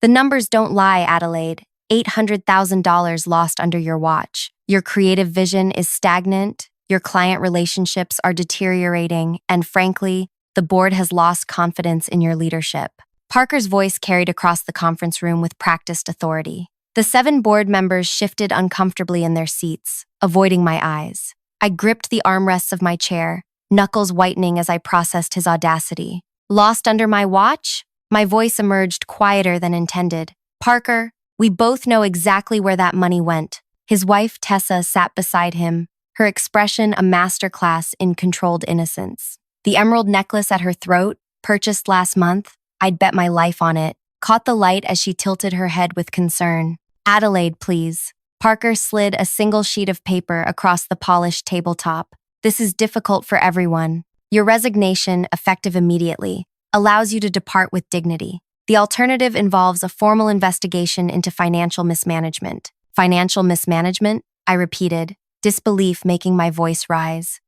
The numbers don't lie, Adelaide. $800,000 lost under your watch. Your creative vision is stagnant, your client relationships are deteriorating, and frankly, the board has lost confidence in your leadership. Parker's voice carried across the conference room with practiced authority. The 7 board members shifted uncomfortably in their seats, avoiding my eyes. I gripped the armrests of my chair, knuckles whitening as I processed his audacity. Lost under my watch? My voice emerged quieter than intended. Parker, we both know exactly where that money went. His wife, Tessa, sat beside him, her expression a masterclass in controlled innocence. The emerald necklace at her throat, purchased last month, I'd bet my life on it, caught the light as she tilted her head with concern. Adelaide, please. Parker slid a single sheet of paper across the polished tabletop. This is difficult for everyone. Your resignation, effective immediately, allows you to depart with dignity. The alternative involves a formal investigation into financial mismanagement. Financial mismanagement? I repeated, disbelief making my voice rise.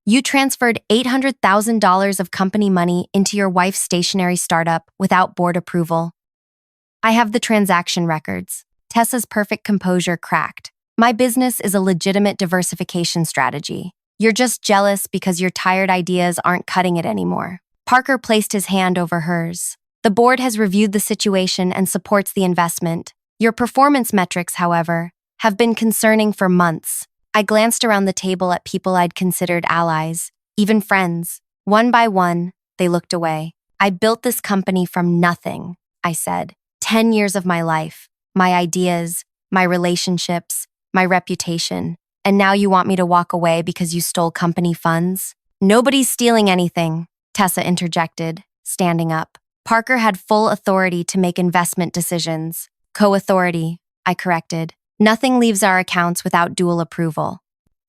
You transferred $800,000 of company money into your wife's stationery startup without board approval. I have the transaction records. Tessa's perfect composure cracked. My business is a legitimate diversification strategy. You're just jealous because your tired ideas aren't cutting it anymore. Parker placed his hand over hers. The board has reviewed the situation and supports the investment. Your performance metrics, however, have been concerning for months. I glanced around the table at people I'd considered allies, even friends. One by one, they looked away. I built this company from nothing, I said. 10 years of my life, my ideas, my relationships, my reputation. And now you want me to walk away because you stole company funds? Nobody's stealing anything, Tessa interjected, standing up. Parker had full authority to make investment decisions. Co-authority, I corrected. Nothing leaves our accounts without dual approval.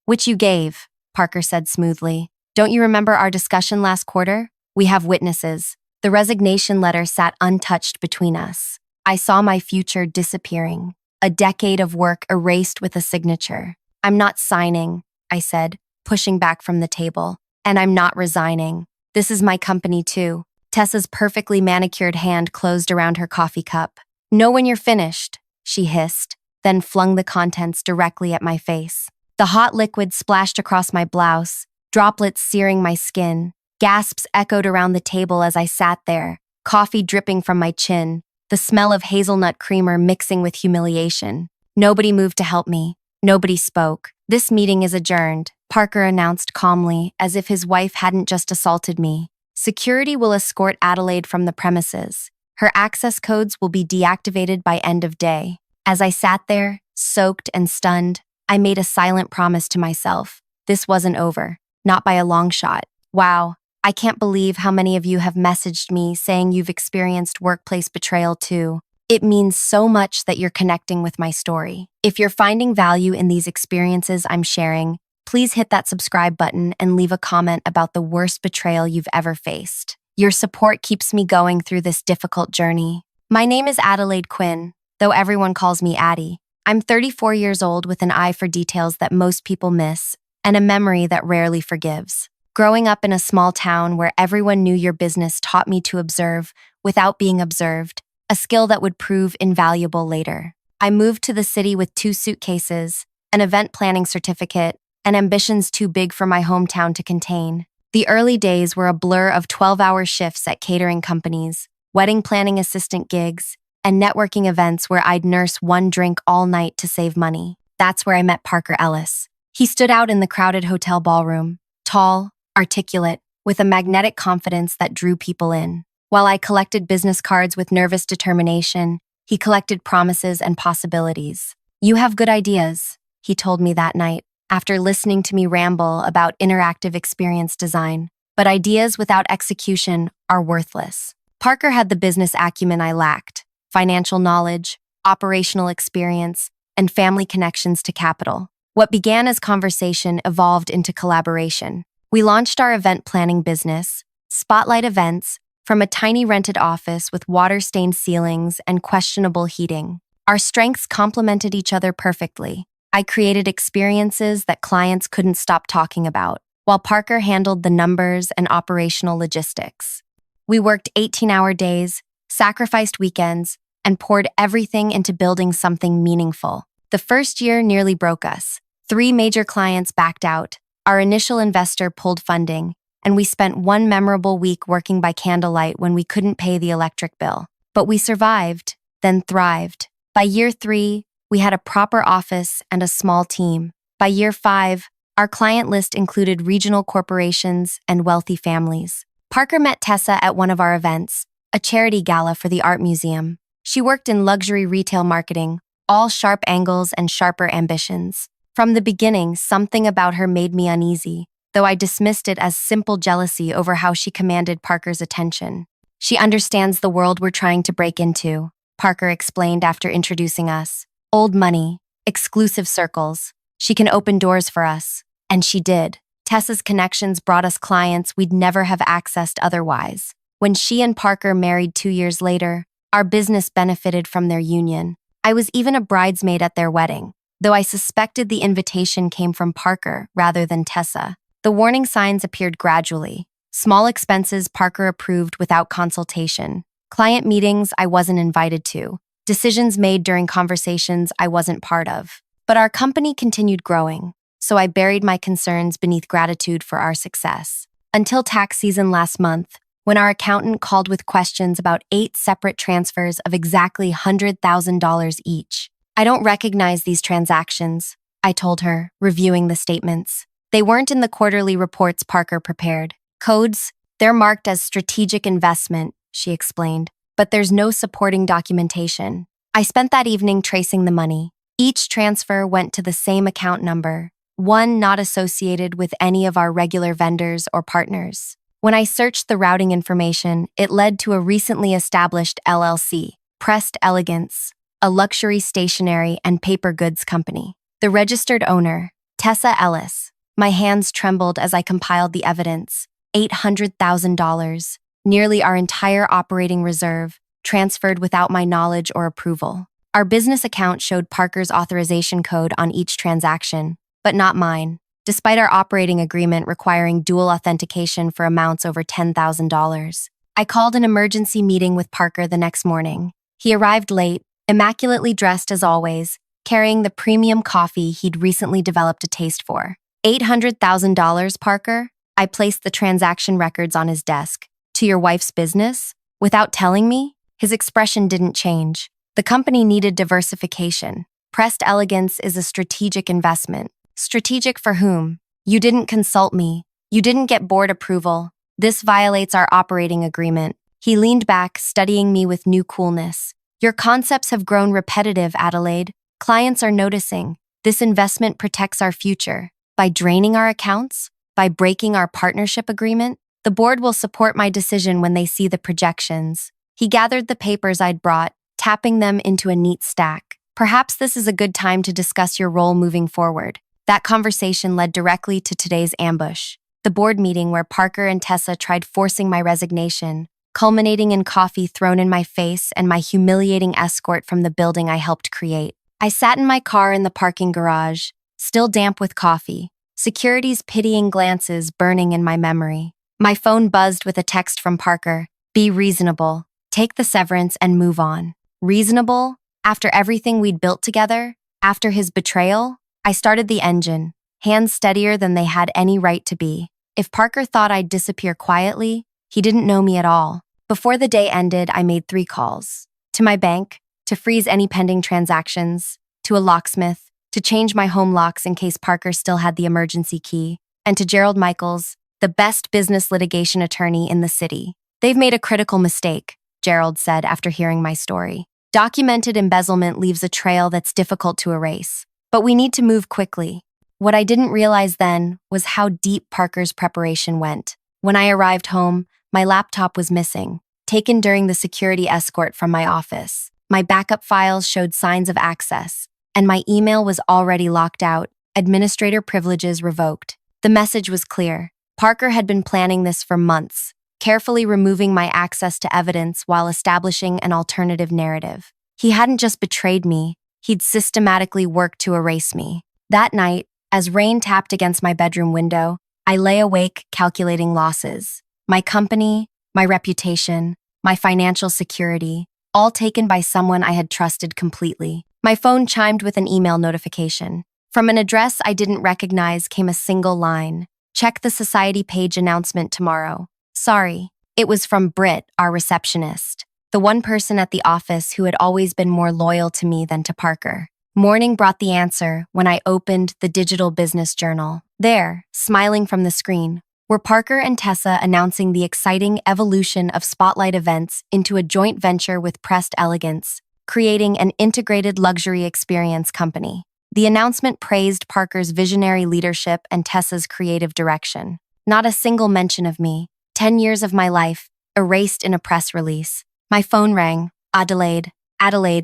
Which you gave, Parker said smoothly. Don't you remember our discussion last quarter? We have witnesses. The resignation letter sat untouched between us. I saw my future disappearing. A decade of work erased with a signature. I'm not signing, I said, pushing back from the table. And I'm not resigning. This is my company too. Tessa's perfectly manicured hand closed around her coffee cup. Know when you're finished, she hissed, then flung the contents directly at my face. The hot liquid splashed across my blouse, droplets searing my skin. Gasps echoed around the table as I sat there, coffee dripping from my chin, the smell of hazelnut creamer mixing with humiliation. Nobody moved to help me. Nobody spoke. This meeting is adjourned, Parker announced calmly, as if his wife hadn't just assaulted me. Security will escort Adelaide from the premises. Her access codes will be deactivated by end of day. As I sat there, soaked and stunned, I made a silent promise to myself. This wasn't over. Not by a long shot. Wow, I can't believe how many of you have messaged me saying you've experienced workplace betrayal too. It means so much that you're connecting with my story. If you're finding value in these experiences I'm sharing, please hit that subscribe button and leave a comment about the worst betrayal you've ever faced. Your support keeps me going through this difficult journey. My name is Adelaide Quinn, though everyone calls me Addie. I'm 34 years old with an eye for details that most people miss and a memory that rarely forgives. Growing up in a small town where everyone knew your business taught me to observe without being observed, a skill that would prove invaluable later. I moved to the city with 2 suitcases, an event planning certificate, and ambitions too big for my hometown to contain. The early days were a blur of 12-hour shifts at catering companies, wedding planning assistant gigs, and networking events where I'd nurse one drink all night to save money. That's where I met Parker Ellis. He stood out in the crowded hotel ballroom, tall, articulate, with a magnetic confidence that drew people in. While I collected business cards with nervous determination, he collected promises and possibilities. You have good ideas, he told me that night, after listening to me ramble about interactive experience design. But ideas without execution are worthless. Parker had the business acumen I lacked: financial knowledge, operational experience, and family connections to capital. What began as conversation evolved into collaboration. We launched our event planning business, Spotlight Events, from a tiny rented office with water-stained ceilings and questionable heating. Our strengths complemented each other perfectly. I created experiences that clients couldn't stop talking about, while Parker handled the numbers and operational logistics. We worked 18-hour days, sacrificed weekends, and poured everything into building something meaningful. The first year nearly broke us. 3 major clients backed out, our initial investor pulled funding, and we spent one memorable week working by candlelight when we couldn't pay the electric bill. But we survived, then thrived. By year 3, we had a proper office and a small team. By year 5, our client list included regional corporations and wealthy families. Parker met Tessa at one of our events, a charity gala for the art museum. She worked in luxury retail marketing, all sharp angles and sharper ambitions. From the beginning, something about her made me uneasy, though I dismissed it as simple jealousy over how she commanded Parker's attention. She understands the world we're trying to break into, Parker explained after introducing us. Old money, exclusive circles. She can open doors for us. And she did. Tessa's connections brought us clients we'd never have accessed otherwise. When she and Parker married 2 years later, our business benefited from their union. I was even a bridesmaid at their wedding, though I suspected the invitation came from Parker rather than Tessa. The warning signs appeared gradually. Small expenses Parker approved without consultation. Client meetings I wasn't invited to. Decisions made during conversations I wasn't part of. But our company continued growing, so I buried my concerns beneath gratitude for our success. Until tax season last month, when our accountant called with questions about 8 separate transfers of exactly $100,000 each. I don't recognize these transactions, I told her, reviewing the statements. They weren't in the quarterly reports Parker prepared. Codes, they're marked as strategic investment, she explained, but there's no supporting documentation. I spent that evening tracing the money. Each transfer went to the same account number, one not associated with any of our regular vendors or partners. When I searched the routing information, it led to a recently established LLC, Pressed Elegance, a luxury stationery and paper goods company. The registered owner, Tessa Ellis. My hands trembled as I compiled the evidence. $800,000, nearly our entire operating reserve, transferred without my knowledge or approval. Our business account showed Parker's authorization code on each transaction, but not mine, despite our operating agreement requiring dual authentication for amounts over $10,000. I called an emergency meeting with Parker the next morning. He arrived late, immaculately dressed as always, carrying the premium coffee he'd recently developed a taste for. $800,000, Parker? I placed the transaction records on his desk. To your wife's business? Without telling me? His expression didn't change. The company needed diversification. Pressed Elegance is a strategic investment. Strategic for whom? You didn't consult me. You didn't get board approval. This violates our operating agreement. He leaned back, studying me with new coolness. Your concepts have grown repetitive, Adelaide. Clients are noticing. This investment protects our future. By draining our accounts? By breaking our partnership agreement? The board will support my decision when they see the projections. He gathered the papers I'd brought, tapping them into a neat stack. Perhaps this is a good time to discuss your role moving forward. That conversation led directly to today's ambush, the board meeting where Parker and Tessa tried forcing my resignation, culminating in coffee thrown in my face and my humiliating escort from the building I helped create. I sat in my car in the parking garage, still damp with coffee, security's pitying glances burning in my memory. My phone buzzed with a text from Parker. Be reasonable. Take the severance and move on. Reasonable? After everything we'd built together? After his betrayal? I started the engine, hands steadier than they had any right to be. If Parker thought I'd disappear quietly, he didn't know me at all. Before the day ended, I made 3 calls. To my bank, to freeze any pending transactions, to a locksmith, to change my home locks in case Parker still had the emergency key, and to Gerald Michaels, the best business litigation attorney in the city. They've made a critical mistake, Gerald said after hearing my story. Documented embezzlement leaves a trail that's difficult to erase. But we need to move quickly. What I didn't realize then was how deep Parker's preparation went. When I arrived home, my laptop was missing, taken during the security escort from my office. My backup files showed signs of access, and my email was already locked out, administrator privileges revoked. The message was clear. Parker had been planning this for months, carefully removing my access to evidence while establishing an alternative narrative. He hadn't just betrayed me, he'd systematically worked to erase me. That night, as rain tapped against my bedroom window, I lay awake calculating losses. My company, my reputation, my financial security. all taken by someone I had trusted completely. My phone chimed with an email notification. From an address I didn't recognize came a single line. Check the society page announcement tomorrow. Sorry. It was from Britt, our receptionist, the one person at the office who had always been more loyal to me than to Parker. Morning brought the answer when I opened the digital business journal. There, smiling from the screen, were Parker and Tessa announcing the exciting evolution of Spotlight events into a joint venture with Pressed Elegance, creating an integrated luxury experience company. The announcement praised Parker's visionary leadership and Tessa's creative direction. Not a single mention of me. 10 years of my life, erased in a press release. My phone rang. Adelaide,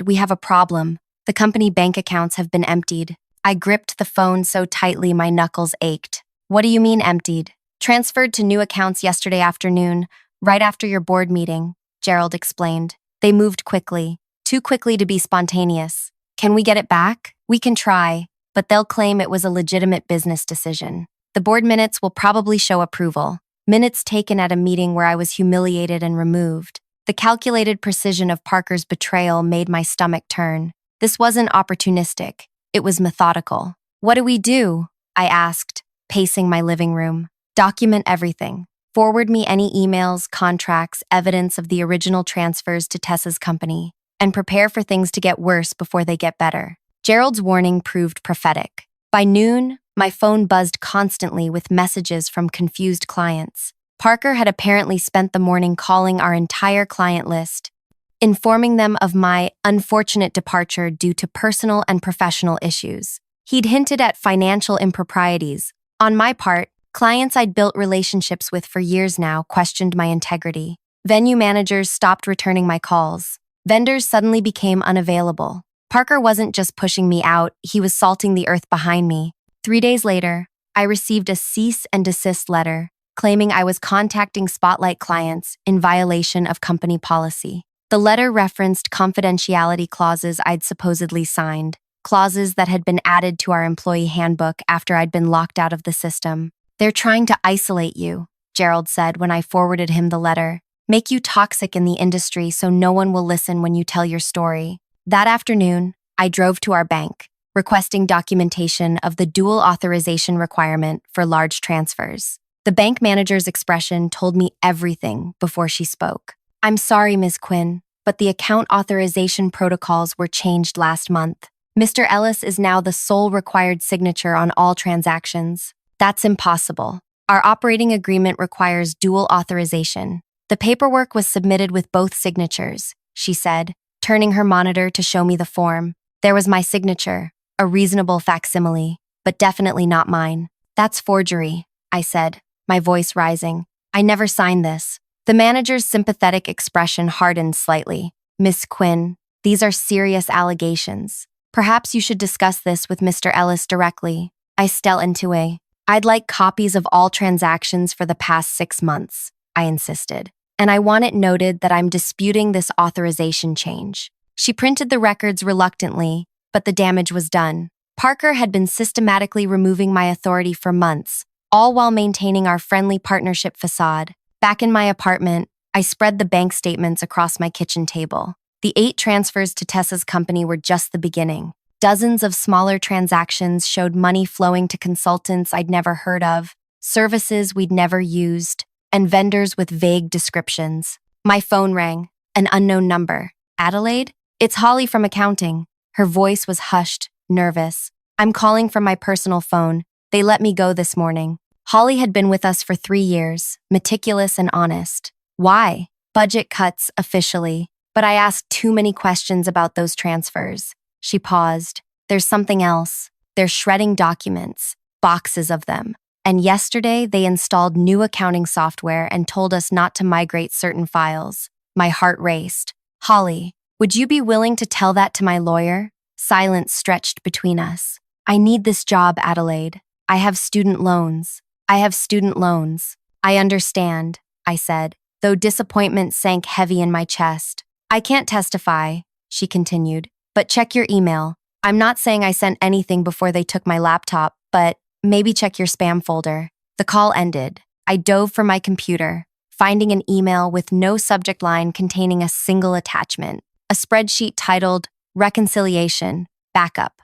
we have a problem. The company bank accounts have been emptied. I gripped the phone so tightly my knuckles ached. What do you mean emptied? Transferred to new accounts yesterday afternoon, right after your board meeting, Gerald explained. They moved quickly. Too quickly to be spontaneous. Can we get it back? We can try, but they'll claim it was a legitimate business decision. The board minutes will probably show approval. Minutes taken at a meeting where I was humiliated and removed. The calculated precision of Parker's betrayal made my stomach turn. This wasn't opportunistic. It was methodical. What do we do? I asked, pacing my living room. Document everything. Forward me any emails, contracts, evidence of the original transfers to Tessa's company, and prepare for things to get worse before they get better. Gerald's warning proved prophetic. By noon, my phone buzzed constantly with messages from confused clients. Parker had apparently spent the morning calling our entire client list, informing them of my unfortunate departure due to personal and professional issues. He'd hinted at financial improprieties. On my part, clients I'd built relationships with for years now questioned my integrity. Venue managers stopped returning my calls. Vendors suddenly became unavailable. Parker wasn't just pushing me out, he was salting the earth behind me. 3 days later, I received a cease and desist letter claiming I was contacting Spotlight clients in violation of company policy. The letter referenced confidentiality clauses I'd supposedly signed, clauses that had been added to our employee handbook after I'd been locked out of the system. They're trying to isolate you, Gerald said when I forwarded him the letter. Make you toxic in the industry so no one will listen when you tell your story. That afternoon, I drove to our bank, requesting documentation of the dual authorization requirement for large transfers. The bank manager's expression told me everything before she spoke. I'm sorry, Ms. Quinn, but the account authorization protocols were changed last month. Mr. Ellis is now the sole required signature on all transactions. That's impossible. Our operating agreement requires dual authorization. The paperwork was submitted with both signatures, she said, turning her monitor to show me the form. There was my signature, a reasonable facsimile, but definitely not mine. That's forgery, I said, my voice rising. I never signed this. The manager's sympathetic expression hardened slightly. Miss Quinn, these are serious allegations. Perhaps you should discuss this with Mr. Ellis directly. I still intue. I'd like copies of all transactions for the past 6 months, I insisted. And I want it noted that I'm disputing this authorization change. She printed the records reluctantly, but the damage was done. Parker had been systematically removing my authority for months, all while maintaining our friendly partnership facade. Back in my apartment, I spread the bank statements across my kitchen table. The 8 transfers to Tessa's company were just the beginning. Dozens of smaller transactions showed money flowing to consultants I'd never heard of, services we'd never used, and vendors with vague descriptions. My phone rang. An unknown number. Adelaide? It's Holly from accounting. Her voice was hushed, nervous. I'm calling from my personal phone. They let me go this morning. Holly had been with us for 3 years, meticulous and honest. Why? Budget cuts, officially. But I asked too many questions about those transfers. She paused. There's something else. They're shredding documents, boxes of them. And yesterday, they installed new accounting software and told us not to migrate certain files. My heart raced. Holly, would you be willing to tell that to my lawyer? Silence stretched between us. I need this job, Adelaide. I have student loans. I understand, I said, though disappointment sank heavy in my chest. I can't testify, she continued, but check your email. I'm not saying I sent anything before they took my laptop, but maybe check your spam folder. The call ended. I dove for my computer, finding an email with no subject line containing a single attachment. a spreadsheet titled Reconciliation, Backup.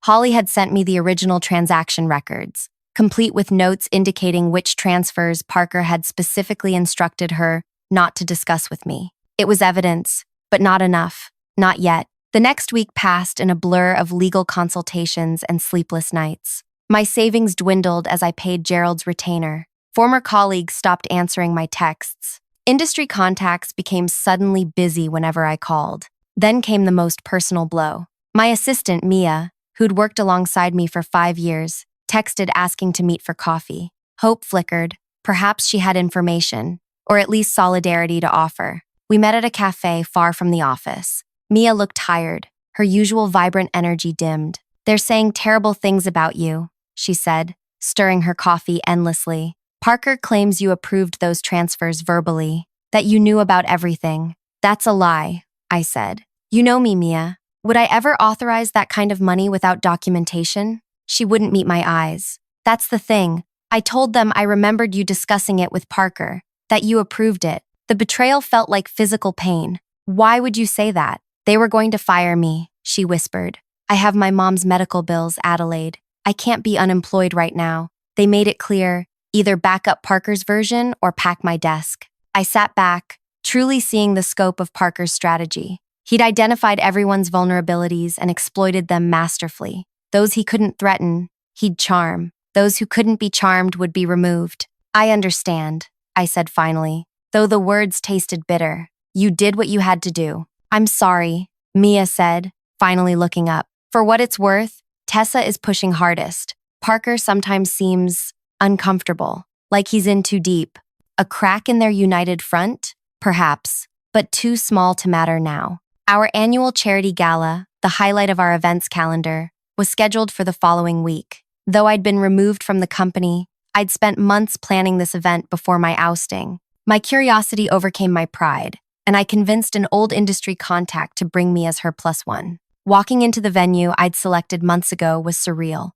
Holly had sent me the original transaction records, complete with notes indicating which transfers Parker had specifically instructed her not to discuss with me. It was evidence, but not enough. Not yet. The next week passed in a blur of legal consultations and sleepless nights. My savings dwindled as I paid Gerald's retainer. Former colleagues stopped answering my texts. Industry contacts became suddenly busy whenever I called. Then came the most personal blow. My assistant, Mia, who'd worked alongside me for 5 years, texted asking to meet for coffee. Hope flickered. Perhaps she had information, or at least solidarity to offer. We met at a cafe far from the office. Mia looked tired. Her usual vibrant energy dimmed. "They're saying terrible things about you," she said, stirring her coffee endlessly. "Parker claims you approved those transfers verbally, that you knew about everything." "That's a lie," I said. "You know me, Mia. Would I ever authorize that kind of money without documentation?" She wouldn't meet my eyes. "That's the thing. I told them I remembered you discussing it with Parker, that you approved it. The betrayal felt like physical pain. Why would you say that?" "They were going to fire me," she whispered. "I have my mom's medical bills, Adelaide. I can't be unemployed right now. They made it clear, either back up Parker's version or pack my desk." I sat back, truly seeing the scope of Parker's strategy. He'd identified everyone's vulnerabilities and exploited them masterfully. Those he couldn't threaten, he'd charm. Those who couldn't be charmed would be removed. "I understand," I said finally, though the words tasted bitter. "You did what you had to do." "I'm sorry," Mia said, finally looking up. "For what it's worth, Tessa is pushing hardest. Parker sometimes seems uncomfortable, like he's in too deep. A crack in their united front? Perhaps, but too small to matter now." Our annual charity gala, the highlight of our events calendar, was scheduled for the following week. Though I'd been removed from the company, I'd spent months planning this event before my ousting. My curiosity overcame my pride, and I convinced an old industry contact to bring me as her +1. Walking into the venue I'd selected months ago was surreal.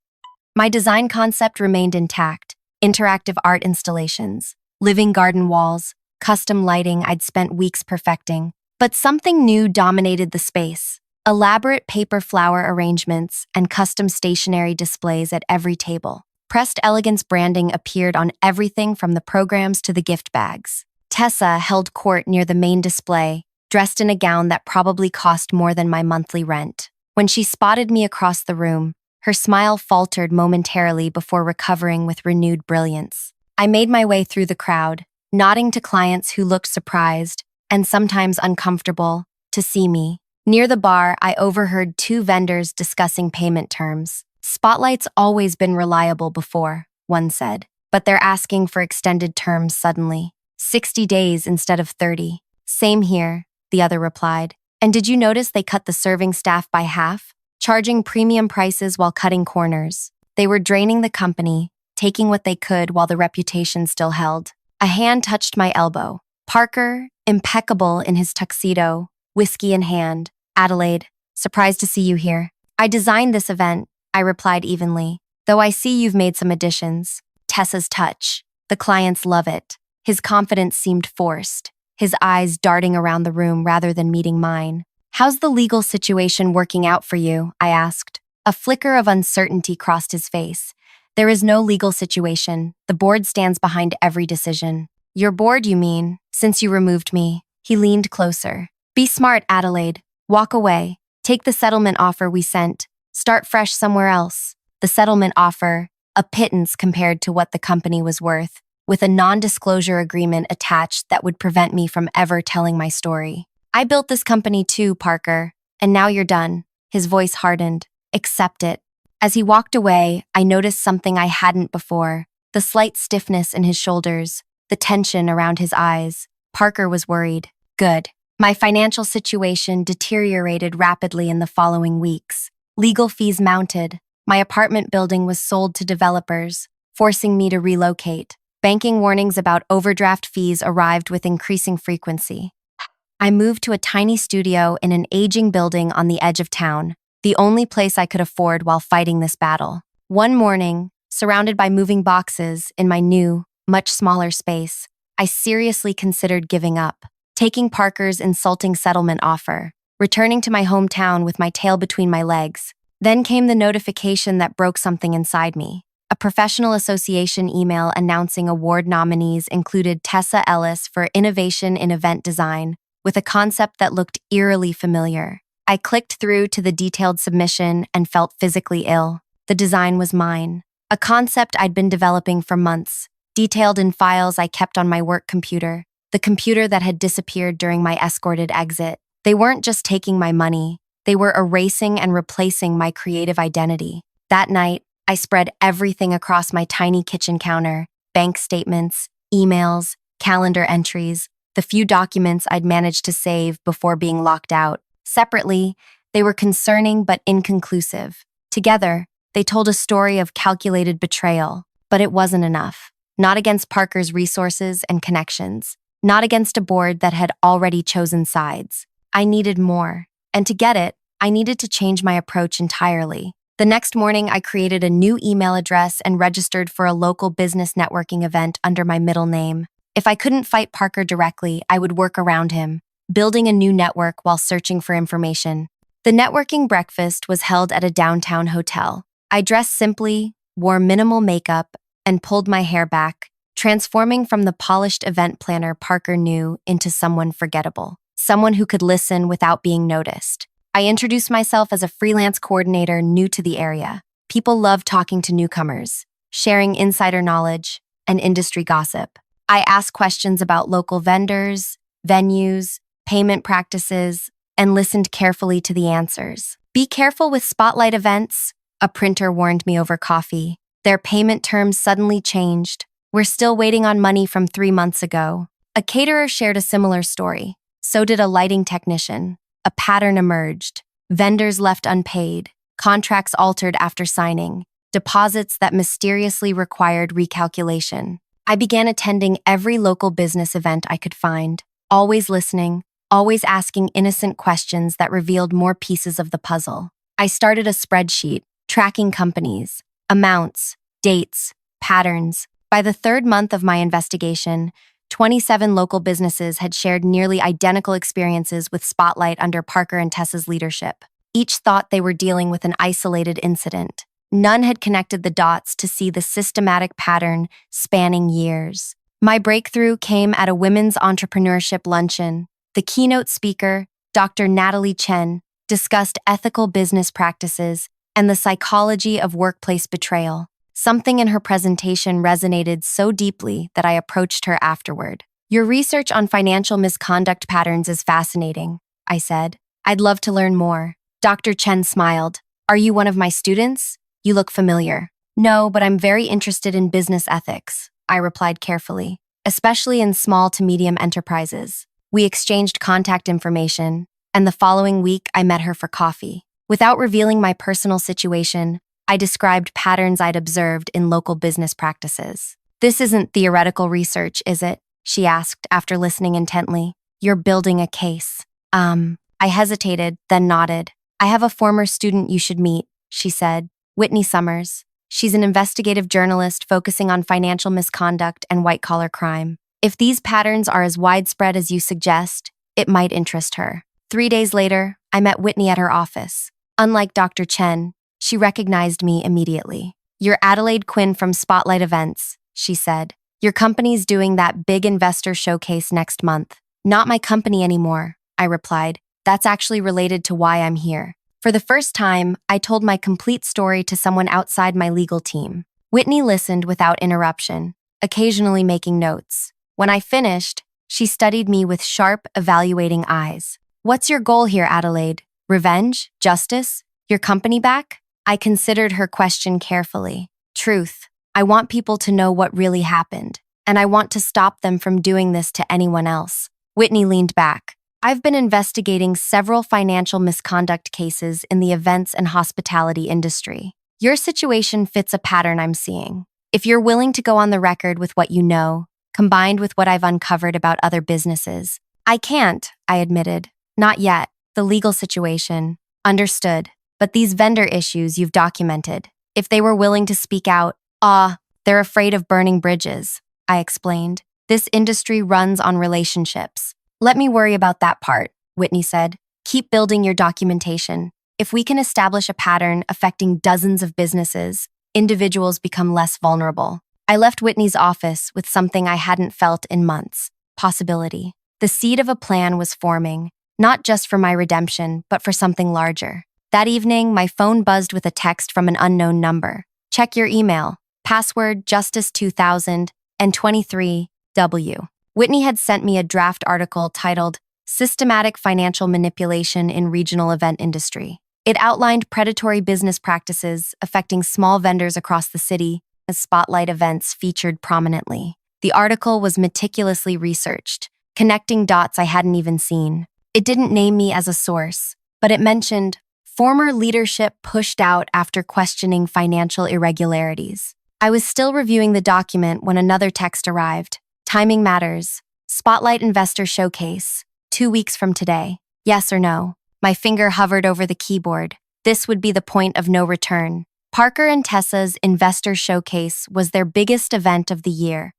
My design concept remained intact: interactive art installations, living garden walls, custom lighting I'd spent weeks perfecting. But something new dominated the space: elaborate paper flower arrangements and custom stationery displays at every table. Pressed elegance branding appeared on everything from the programs to the gift bags. Tessa held court near the main display, dressed in a gown that probably cost more than my monthly rent. When she spotted me across the room, her smile faltered momentarily before recovering with renewed brilliance. I made my way through the crowd, nodding to clients who looked surprised, and sometimes uncomfortable, to see me. Near the bar, I overheard 2 vendors discussing payment terms. "Spotlight's always been reliable before," one said, "but they're asking for extended terms suddenly. 60 days instead of 30. "Same here," the other replied. "And did you notice they cut the serving staff by half, charging premium prices while cutting corners? They were draining the company, taking what they could while the reputation still held." A hand touched my elbow. Parker, impeccable in his tuxedo, whiskey in hand. "Adelaide, surprised to see you here." "I designed this event," I replied evenly, "though I see you've made some additions." Tessa's touch. The clients love it. His confidence seemed forced, his eyes darting around the room rather than meeting mine. "How's the legal situation working out for you?" I asked. A flicker of uncertainty crossed his face. "There is no legal situation. The board stands behind every decision." "Your board, you mean, since you removed me?" He leaned closer. "Be smart, Adelaide. Walk away. Take the settlement offer we sent. Start fresh somewhere else." The settlement offer, a pittance compared to what the company was worth, with a non-disclosure agreement attached that would prevent me from ever telling my story. "I built this company too, Parker, and now you're done." His voice hardened. "Accept it." As he walked away, I noticed something I hadn't before: the slight stiffness in his shoulders, the tension around his eyes. Parker was worried. Good. My financial situation deteriorated rapidly in the following weeks. Legal fees mounted. My apartment building was sold to developers, forcing me to relocate. Banking warnings about overdraft fees arrived with increasing frequency. I moved to a tiny studio in an aging building on the edge of town, the only place I could afford while fighting this battle. One morning, surrounded by moving boxes in my new, much smaller space, I seriously considered giving up, taking Parker's insulting settlement offer, returning to my hometown with my tail between my legs. Then came the notification that broke something inside me. A professional association email announcing award nominees included Tessa Ellis for Innovation in Event Design, with a concept that looked eerily familiar. I clicked through to the detailed submission and felt physically ill. The design was mine, a concept I'd been developing for months, detailed in files I kept on my work computer, the computer that had disappeared during my escorted exit. They weren't just taking my money, they were erasing and replacing my creative identity. That night, I spread everything across my tiny kitchen counter: bank statements, emails, calendar entries, the few documents I'd managed to save before being locked out. Separately, they were concerning but inconclusive. Together, they told a story of calculated betrayal, but it wasn't enough. Not against Parker's resources and connections. Not against a board that had already chosen sides. I needed more. And to get it, I needed to change my approach entirely. The next morning, I created a new email address and registered for a local business networking event under my middle name. If I couldn't fight Parker directly, I would work around him, building a new network while searching for information. The networking breakfast was held at a downtown hotel. I dressed simply, wore minimal makeup, and pulled my hair back, transforming from the polished event planner Parker knew into someone forgettable, someone who could listen without being noticed. I introduced myself as a freelance coordinator new to the area. People love talking to newcomers, sharing insider knowledge and industry gossip. I asked questions about local vendors, venues, payment practices, and listened carefully to the answers. Be careful with spotlight events, a printer warned me over coffee. Their payment terms suddenly changed. We're still waiting on money from 3 months ago. A caterer shared a similar story. So did a lighting technician. A pattern emerged. Vendors left unpaid. Contracts altered after signing. Deposits that mysteriously required recalculation. I began attending every local business event I could find, always listening, always asking innocent questions that revealed more pieces of the puzzle. I started a spreadsheet, tracking companies, amounts, dates, patterns. By the 3rd month of my investigation, 27 local businesses had shared nearly identical experiences with Spotlight under Parker and Tessa's leadership. Each thought they were dealing with an isolated incident. None had connected the dots to see the systematic pattern spanning years. My breakthrough came at a women's entrepreneurship luncheon. The keynote speaker, Dr. Natalie Chen, discussed ethical business practices and the psychology of workplace betrayal. Something in her presentation resonated so deeply that I approached her afterward. "Your research on financial misconduct patterns is fascinating," I said. "I'd love to learn more." Dr. Chen smiled. "Are you one of my students? You look familiar." "No, but I'm very interested in business ethics," I replied carefully, "especially in small to medium enterprises." We exchanged contact information, and the following week I met her for coffee. Without revealing my personal situation, I described patterns I'd observed in local business practices. "This isn't theoretical research, is it?" she asked after listening intently. "You're building a case." I hesitated, then nodded. "I have a former student you should meet," she said. "Whitney Summers. She's an investigative journalist focusing on financial misconduct and white-collar crime. If these patterns are as widespread as you suggest, it might interest her." 3 days later, I met Whitney at her office. Unlike Dr. Chen, she recognized me immediately. "You're Adelaide Quinn from Spotlight Events," she said. "Your company's doing that big investor showcase next month." "Not my company anymore," I replied. "That's actually related to why I'm here." For the first time, I told my complete story to someone outside my legal team. Whitney listened without interruption, occasionally making notes. When I finished, she studied me with sharp, evaluating eyes. "What's your goal here, Adelaide? Revenge? Justice? Your company back?" I considered her question carefully. "Truth. I want people to know what really happened, and I want to stop them from doing this to anyone else." Whitney leaned back. "I've been investigating several financial misconduct cases in the events and hospitality industry. Your situation fits a pattern I'm seeing. If you're willing to go on the record with what you know, combined with what I've uncovered about other businesses." "I can't," I admitted. "Not yet. The legal situation." "Understood. But these vendor issues you've documented, if they were willing to speak out." They're afraid of burning bridges," I explained. "This industry runs on relationships." "Let me worry about that part," Whitney said. Keep building your documentation. If we can establish a pattern affecting dozens of businesses, individuals become less vulnerable. I left Whitney's office with something I hadn't felt in months: possibility. The seed of a plan was forming, not just for my redemption, but for something larger. That evening, my phone buzzed with a text from an unknown number. Check your email. Password Justice2000 and 23W. Whitney had sent me a draft article titled Systematic Financial Manipulation in Regional Event Industry. It outlined predatory business practices affecting small vendors across the city as spotlight events featured prominently. The article was meticulously researched, connecting dots I hadn't even seen. It didn't name me as a source, but it mentioned former leadership pushed out after questioning financial irregularities. I was still reviewing the document when another text arrived. Timing matters. Spotlight Investor Showcase. 2 weeks from today. Yes or no? My finger hovered over the keyboard. This would be the point of no return. Parker and Tessa's Investor Showcase was their biggest event of the year.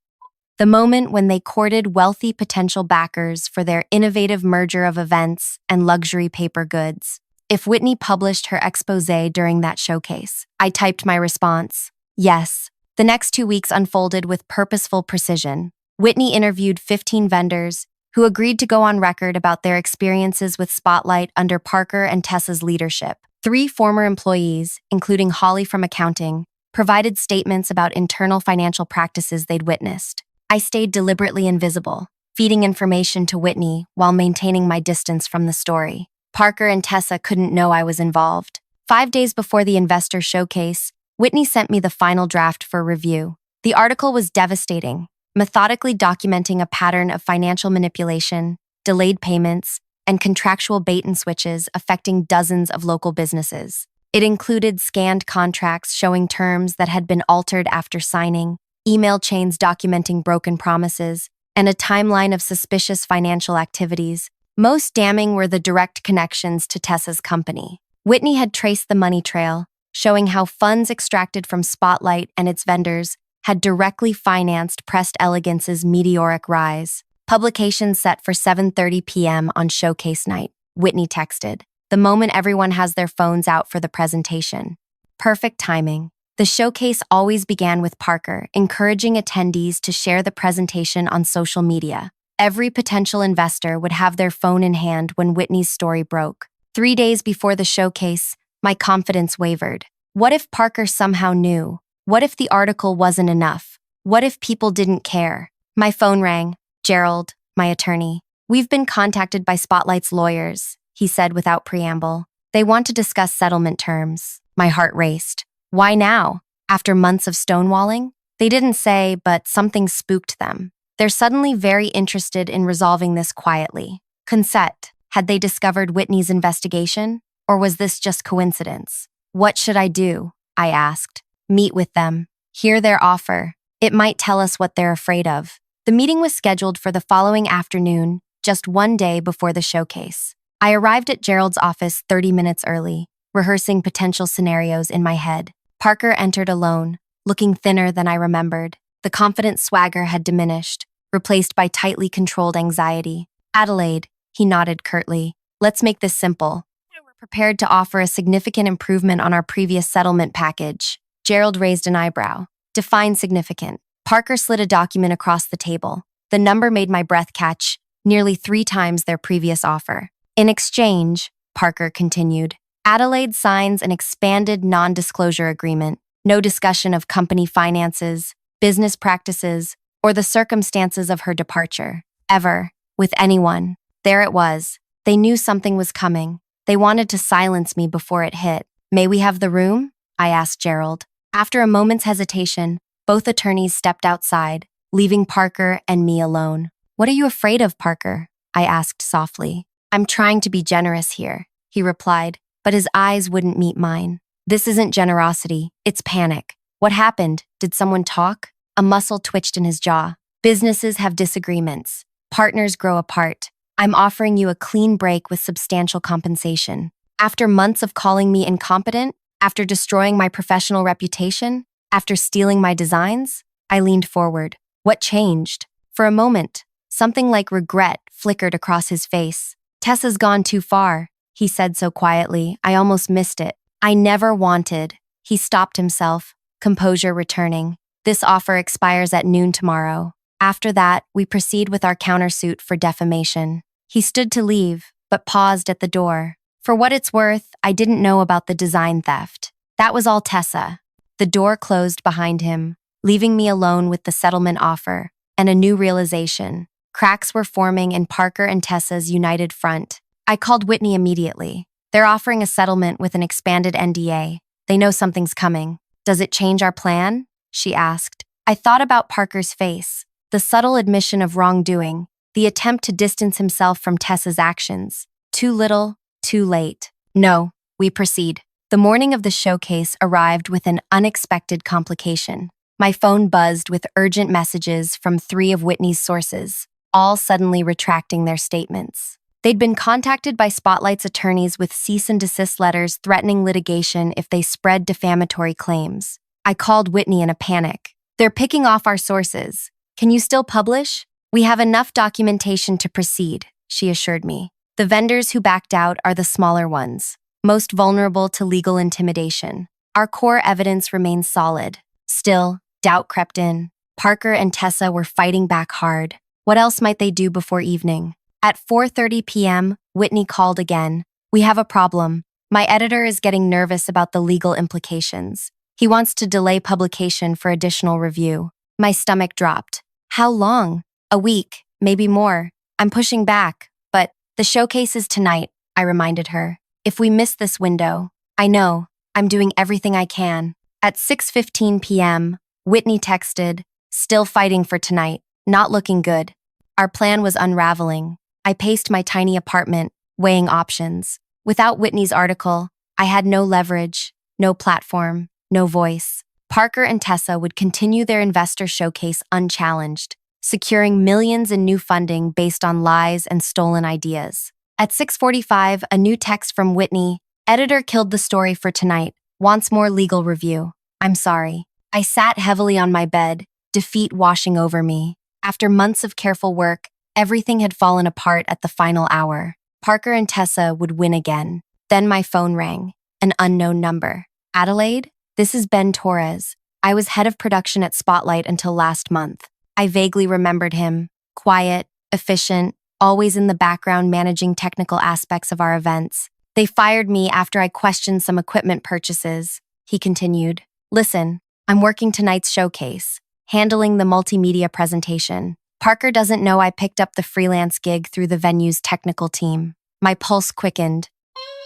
The moment when they courted wealthy potential backers for their innovative merger of events and luxury paper goods. If Whitney published her exposé during that showcase, I typed my response. Yes. The next 2 weeks unfolded with purposeful precision. Whitney interviewed 15 vendors who agreed to go on record about their experiences with Spotlight under Parker and Tessa's leadership. 3 former employees, including Holly from accounting, provided statements about internal financial practices they'd witnessed. I stayed deliberately invisible, feeding information to Whitney while maintaining my distance from the story. Parker and Tessa couldn't know I was involved. 5 days before the investor showcase, Whitney sent me the final draft for review. The article was devastating, methodically documenting a pattern of financial manipulation, delayed payments, and contractual bait and switches affecting dozens of local businesses. It included scanned contracts showing terms that had been altered after signing, email chains documenting broken promises, and a timeline of suspicious financial activities. Most damning were the direct connections to Tessa's company. Whitney had traced the money trail, showing how funds extracted from Spotlight and its vendors had directly financed Pressed Elegance's meteoric rise. Publication set for 7:30 p.m. on showcase night, Whitney texted, the moment everyone has their phones out for the presentation. Perfect timing. The showcase always began with Parker encouraging attendees to share the presentation on social media. Every potential investor would have their phone in hand when Whitney's story broke. 3 days before the showcase, my confidence wavered. What if Parker somehow knew? What if the article wasn't enough? What if people didn't care? My phone rang. Gerald, my attorney. We've been contacted by Spotlight's lawyers, he said without preamble. They want to discuss settlement terms. My heart raced. Why now? After months of stonewalling? They didn't say, but something spooked them. They're suddenly very interested in resolving this quietly. Consent. Had they discovered Whitney's investigation? Or was this just coincidence? What should I do? I asked. Meet with them. Hear their offer. It might tell us what they're afraid of. The meeting was scheduled for the following afternoon, just 1 day before the showcase. I arrived at Gerald's office 30 minutes early, rehearsing potential scenarios in my head. Parker entered alone, looking thinner than I remembered. The confident swagger had diminished, replaced by tightly controlled anxiety. Adelaide, he nodded curtly. Let's make this simple. We're prepared to offer a significant improvement on our previous settlement package. Gerald raised an eyebrow. Define significant. Parker slid a document across the table. The number made my breath catch, nearly 3 times their previous offer. In exchange, Parker continued, Adelaide signs an expanded non-disclosure agreement. No discussion of company finances, business practices, or the circumstances of her departure. Ever. With anyone. There it was. They knew something was coming. They wanted to silence me before it hit. May we have the room? I asked Gerald. After a moment's hesitation, both attorneys stepped outside, leaving Parker and me alone. What are you afraid of, Parker? I asked softly. I'm trying to be generous here, he replied, but his eyes wouldn't meet mine. This isn't generosity, it's panic. What happened? Did someone talk? A muscle twitched in his jaw. Businesses have disagreements. Partners grow apart. I'm offering you a clean break with substantial compensation. After months of calling me incompetent, after destroying my professional reputation, after stealing my designs, I leaned forward. What changed? For a moment, something like regret flickered across his face. Tessa's gone too far, he said so quietly, I almost missed it. I never wanted. He stopped himself, composure returning. This offer expires at noon tomorrow. After that, we proceed with our countersuit for defamation. He stood to leave, but paused at the door. For what it's worth, I didn't know about the design theft. That was all Tessa. The door closed behind him, leaving me alone with the settlement offer and a new realization. Cracks were forming in Parker and Tessa's united front. I called Whitney immediately. They're offering a settlement with an expanded NDA. They know something's coming. Does it change our plan? She asked. I thought about Parker's face, the subtle admission of wrongdoing, the attempt to distance himself from Tessa's actions. Too little, too late. No, we proceed. The morning of the showcase arrived with an unexpected complication. My phone buzzed with urgent messages from 3 of Whitney's sources, all suddenly retracting their statements. They'd been contacted by Spotlight's attorneys with cease and desist letters threatening litigation if they spread defamatory claims. I called Whitney in a panic. They're picking off our sources. Can you still publish? We have enough documentation to proceed, she assured me. The vendors who backed out are the smaller ones, most vulnerable to legal intimidation. Our core evidence remains solid. Still, doubt crept in. Parker and Tessa were fighting back hard. What else might they do before evening? At 4:30 p.m., Whitney called again. We have a problem. My editor is getting nervous about the legal implications. He wants to delay publication for additional review. My stomach dropped. How long? A week, maybe more. I'm pushing back, but the showcase is tonight, I reminded her. If we miss this window, I know, I'm doing everything I can. At 6:15 p.m., Whitney texted, still fighting for tonight, not looking good. Our plan was unraveling. I paced my tiny apartment, weighing options. Without Whitney's article, I had no leverage, no platform, no voice. Parker and Tessa would continue their investor showcase unchallenged, securing millions in new funding based on lies and stolen ideas. At 6:45, a new text from Whitney, editor killed the story for tonight, wants more legal review. I'm sorry. I sat heavily on my bed, defeat washing over me. After months of careful work, everything had fallen apart at the final hour. Parker and Tessa would win again. Then my phone rang, an unknown number. Adelaide? This is Ben Torres. I was head of production at Spotlight until last month. I vaguely remembered him. Quiet, efficient, always in the background managing technical aspects of our events. They fired me after I questioned some equipment purchases. He continued. Listen, I'm working tonight's showcase, handling the multimedia presentation. Parker doesn't know I picked up the freelance gig through the venue's technical team. My pulse quickened.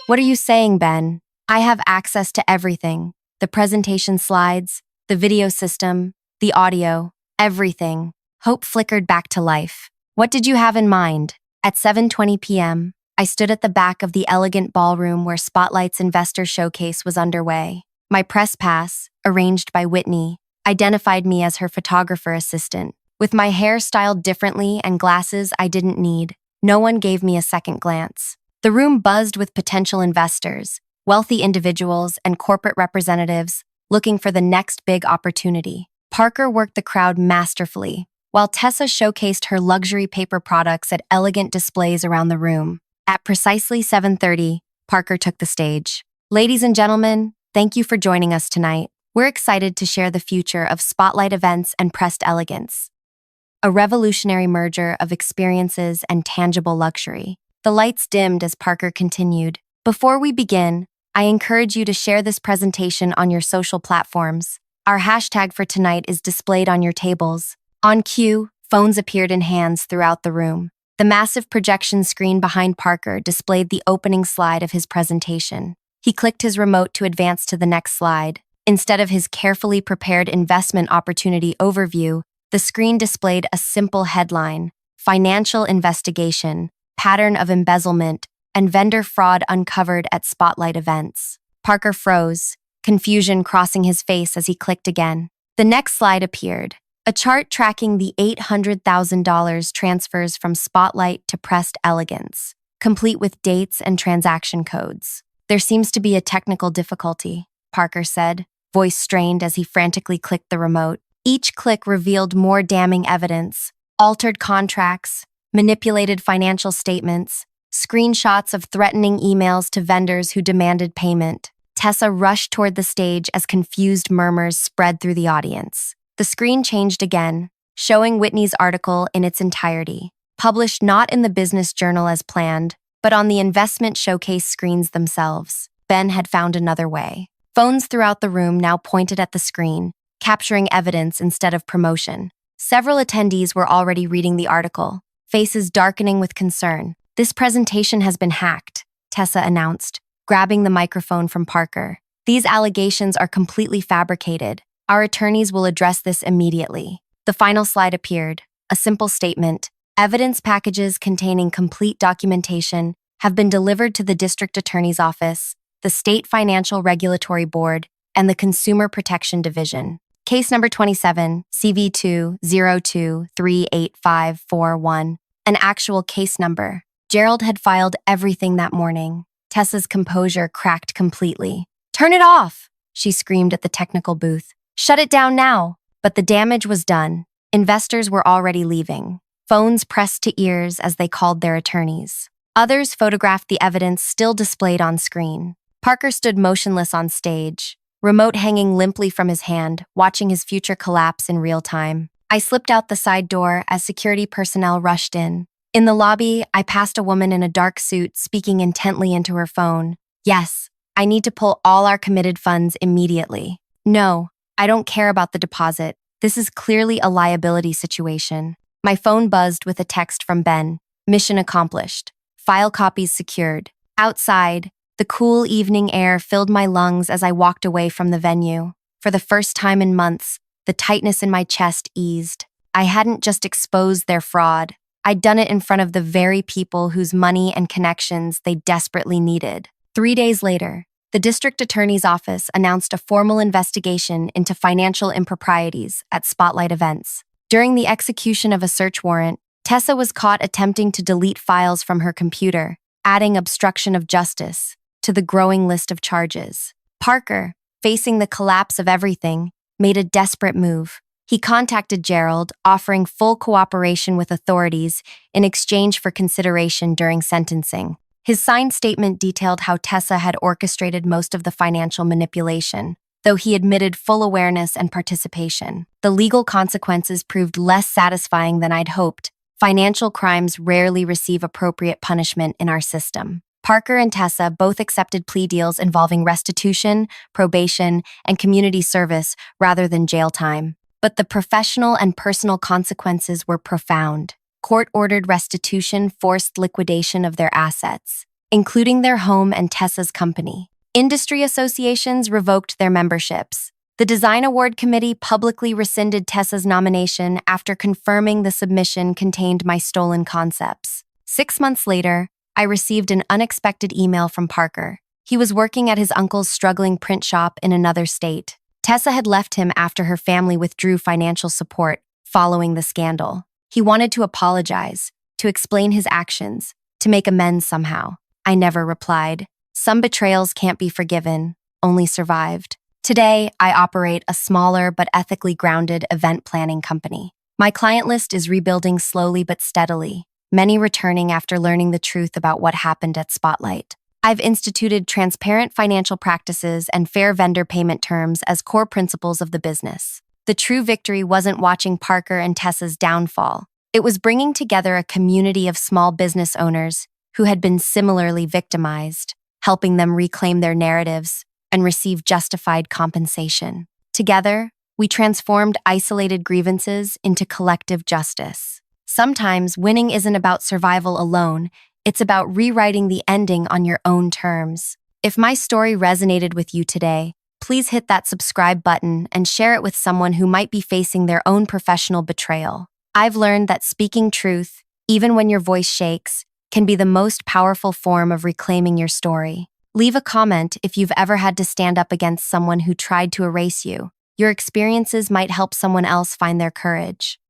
What are you saying, Ben? I have access to everything. The presentation slides, the video system, the audio, everything. Hope flickered back to life. What did you have in mind? At 7:20 p.m., I stood at the back of the elegant ballroom where Spotlight's investor showcase was underway. My press pass, arranged by Whitney, identified me as her photographer assistant. With my hair styled differently and glasses I didn't need, no one gave me a second glance. The room buzzed with potential investors, wealthy individuals, and corporate representatives looking for the next big opportunity. Parker worked the crowd masterfully, while Tessa showcased her luxury paper products at elegant displays around the room. At precisely 7:30, Parker took the stage. Ladies and gentlemen, thank you for joining us tonight. We're excited to share the future of Spotlight events and pressed elegance, a revolutionary merger of experiences and tangible luxury. The lights dimmed as Parker continued. Before we begin, I encourage you to share this presentation on your social platforms. Our hashtag for tonight is displayed on your tables. On cue, phones appeared in hands throughout the room. The massive projection screen behind Parker displayed the opening slide of his presentation. He clicked his remote to advance to the next slide. Instead of his carefully prepared investment opportunity overview, the screen displayed a simple headline: Financial Investigation, Pattern of Embezzlement, and Vendor Fraud Uncovered at Spotlight Events. Parker froze, confusion crossing his face as he clicked again. The next slide appeared, a chart tracking the $800,000 transfers from Spotlight to Pressed Elegance, complete with dates and transaction codes. There seems to be a technical difficulty, Parker said, voice strained as he frantically clicked the remote. Each click revealed more damning evidence: altered contracts, manipulated financial statements, screenshots of threatening emails to vendors who demanded payment. Tessa rushed toward the stage as confused murmurs spread through the audience. The screen changed again, showing Whitney's article in its entirety, published not in the business journal as planned, but on the investment showcase screens themselves. Ben had found another way. Phones throughout the room now pointed at the screen, capturing evidence instead of promotion. Several attendees were already reading the article, faces darkening with concern. "This presentation has been hacked," Tessa announced, grabbing the microphone from Parker. "These allegations are completely fabricated. Our attorneys will address this immediately." The final slide appeared, a simple statement: "Evidence packages containing complete documentation have been delivered to the District Attorney's Office, the State Financial Regulatory Board, and the Consumer Protection Division. Case number 27, CV202385541, an actual case number." Gerald had filed everything that morning. Tessa's composure cracked completely. "Turn it off!" she screamed at the technical booth. "Shut it down now!" But the damage was done. Investors were already leaving. Phones pressed to ears as they called their attorneys. Others photographed the evidence still displayed on screen. Parker stood motionless on stage, remote hanging limply from his hand, watching his future collapse in real time. I slipped out the side door as security personnel rushed in. In the lobby, I passed a woman in a dark suit speaking intently into her phone. "Yes, I need to pull all our committed funds immediately." "No, I don't care about the deposit. This is clearly a liability situation." My phone buzzed with a text from Ben. "Mission accomplished. File copies secured." Outside, the cool evening air filled my lungs as I walked away from the venue. For the first time in months, the tightness in my chest eased. I hadn't just exposed their fraud. I'd done it in front of the very people whose money and connections they desperately needed. 3 days later, the district attorney's office announced a formal investigation into financial improprieties at Spotlight Events. During the execution of a search warrant, Tessa was caught attempting to delete files from her computer, adding obstruction of justice to the growing list of charges. Parker, facing the collapse of everything, made a desperate move. He contacted Gerald, offering full cooperation with authorities in exchange for consideration during sentencing. His signed statement detailed how Tessa had orchestrated most of the financial manipulation, though he admitted full awareness and participation. The legal consequences proved less satisfying than I'd hoped. Financial crimes rarely receive appropriate punishment in our system. Parker and Tessa both accepted plea deals involving restitution, probation, and community service rather than jail time. But the professional and personal consequences were profound. Court-ordered restitution forced liquidation of their assets, including their home and Tessa's company. Industry associations revoked their memberships. The Design Award Committee publicly rescinded Tessa's nomination after confirming the submission contained my stolen concepts. 6 months later, I received an unexpected email from Parker. He was working at his uncle's struggling print shop in another state. Tessa had left him after her family withdrew financial support following the scandal. He wanted to apologize, to explain his actions, to make amends somehow. I never replied. Some betrayals can't be forgiven, only survived. Today, I operate a smaller but ethically grounded event planning company. My client list is rebuilding slowly but steadily, many returning after learning the truth about what happened at Spotlight. I've instituted transparent financial practices and fair vendor payment terms as core principles of the business. The true victory wasn't watching Parker and Tessa's downfall. It was bringing together a community of small business owners who had been similarly victimized, helping them reclaim their narratives and receive justified compensation. Together, we transformed isolated grievances into collective justice. Sometimes winning isn't about survival alone. It's about rewriting the ending on your own terms. If my story resonated with you today, please hit that subscribe button and share it with someone who might be facing their own professional betrayal. I've learned that speaking truth, even when your voice shakes, can be the most powerful form of reclaiming your story. Leave a comment if you've ever had to stand up against someone who tried to erase you. Your experiences might help someone else find their courage.